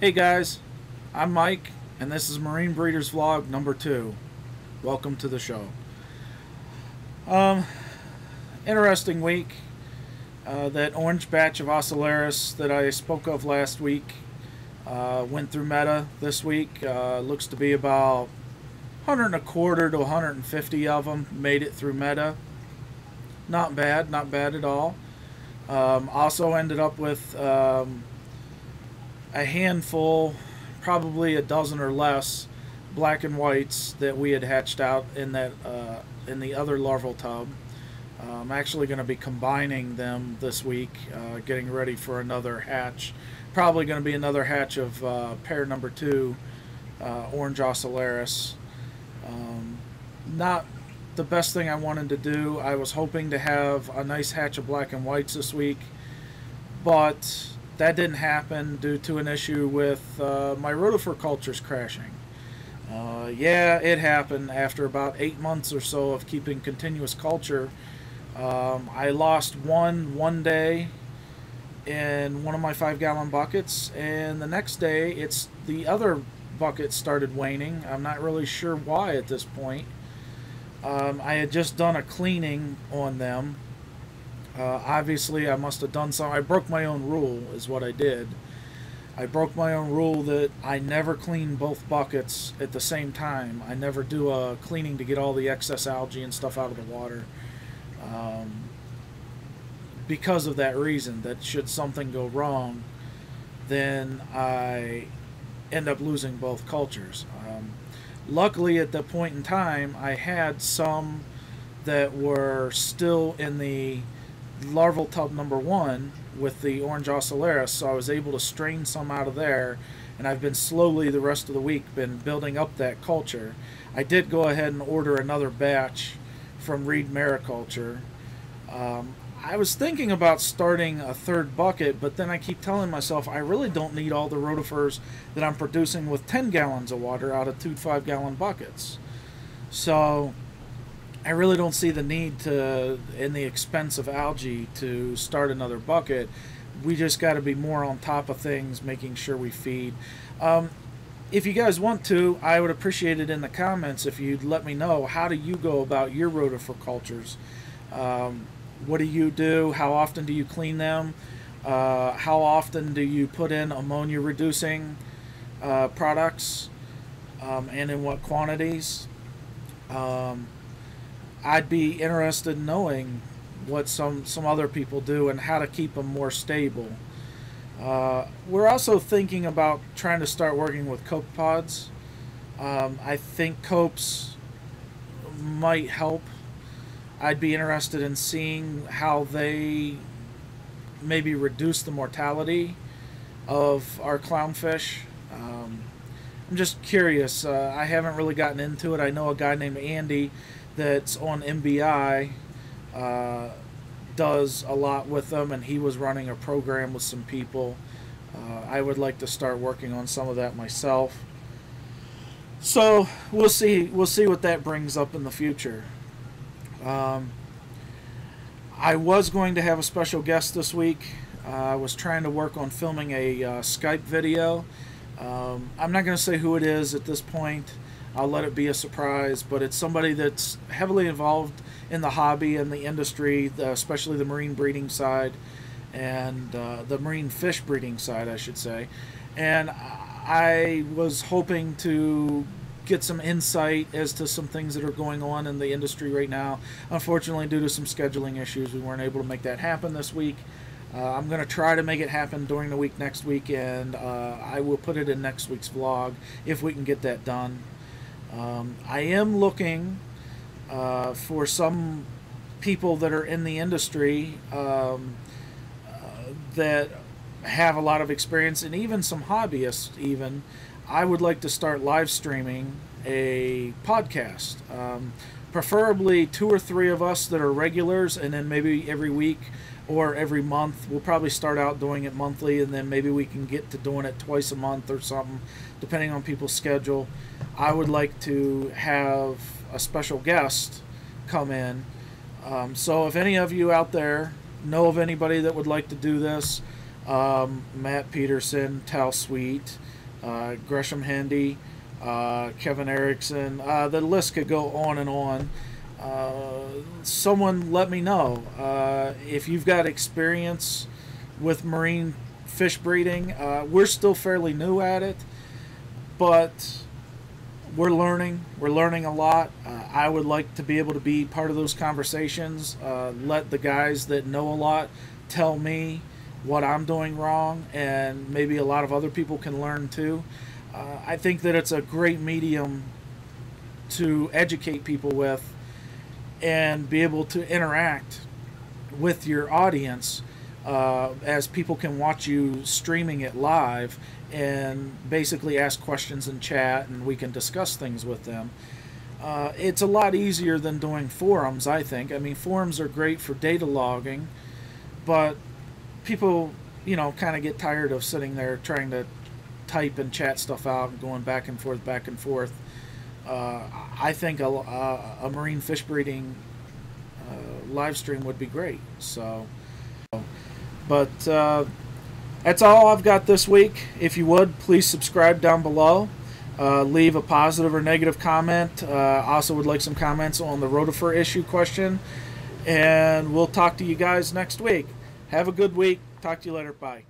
Hey guys, I'm Mike, and this is Marine Breeders Vlog number 2. Welcome to the show. Interesting week. That orange batch of Ocellaris that I spoke of last week went through meta this week. Looks to be about 125 to 150 of them made it through meta. Not bad, not bad at all. Also ended up with a handful, probably a dozen or less, black and whites that we had hatched out in that in the other larval tub. I'm actually going to be combining them this week, getting ready for another hatch. Probably going to be another hatch of pair number 2, orange Ocellaris. Not the best thing I wanted to do. I was hoping to have a nice hatch of black and whites this week, but that didn't happen due to an issue with my rotifer cultures crashing. Yeah, it happened after about 8 months or so of keeping continuous culture. I lost one day in one of my 5-gallon buckets, and the next day the other bucket started waning. I'm not really sure why at this point. I had just done a cleaning on them. Obviously I must have done something. I broke my own rule is what I did. I broke my own rule that I never clean both buckets at the same time. I never do a cleaning to get all the excess algae and stuff out of the water. Because of that reason, that should something go wrong, then I end up losing both cultures. Luckily at that point in time I had some that were still in the larval tub number 1 with the orange Ocellaris, so I was able to strain some out of there, and I've been slowly the rest of the week been building up that culture. I did go ahead and order another batch from Reed Mariculture. I was thinking about starting a 3rd bucket, but then I keep telling myself I really don't need all the rotifers that I'm producing with 10 gallons of water out of 2 5-gallon buckets. So I really don't see the need to, in the expense of algae, to start another bucket. We just got to be more on top of things, making sure we feed. If you guys want to, I would appreciate it in the comments if you'd let me know, how do you go about your rotifer cultures? What do you do? How often do you clean them? How often do you put in ammonia reducing products, and in what quantities? I'd be interested in knowing what some other people do and how to keep them more stable. We're also thinking about trying to start working with copepods. I think copes might help. I'd be interested in seeing how they maybe reduce the mortality of our clownfish. I'm just curious. I haven't really gotten into it. I know a guy named Andy that's on MBI does a lot with them, and he was running a program with some people. I would like to start working on some of that myself. So we'll see what that brings up in the future. I was going to have a special guest this week. I was trying to work on filming a Skype video. I'm not going to say who it is at this point. I'll let it be a surprise, but it's somebody that's heavily involved in the hobby and the industry, especially the marine breeding side and the marine fish breeding side, I should say. And I was hoping to get some insight as to some things that are going on in the industry right now. Unfortunately, due to some scheduling issues, we weren't able to make that happen this week. I'm going to try to make it happen during the week next week, and I will put it in next week's vlog if we can get that done. I am looking for some people that are in the industry that have a lot of experience, and even some hobbyists even. I would like to start live streaming a podcast. Preferably 2 or 3 of us that are regulars, and then maybe every week or every month. We'll probably start out doing it monthly, and then maybe we can get to doing it twice a month or something, depending on people's schedule. I would like to have a special guest come in. So if any of you out there know of anybody that would like to do this, Matt Pederson, Tal Sweet, Gresham Handy, Kevin Erickson. The list could go on and on. Someone let me know if you've got experience with marine fish breeding. We're still fairly new at it, but we're learning a lot. I would like to be able to be part of those conversations, let the guys that know a lot tell me what I'm doing wrong, and maybe a lot of other people can learn too. I think that it's a great medium to educate people with and be able to interact with your audience, as people can watch you streaming it live and basically ask questions in chat, and we can discuss things with them. It's a lot easier than doing forums, I think. I mean, forums are great for data logging, but people, kind of get tired of sitting there trying to type and chat stuff out and going back and forth, back and forth. I think a marine fish breeding live stream would be great. So, but that's all I've got this week. If you would, please subscribe down below. Leave a positive or negative comment. Also would like some comments on the rotifer issue question. And we'll talk to you guys next week. Have a good week. Talk to you later. Bye.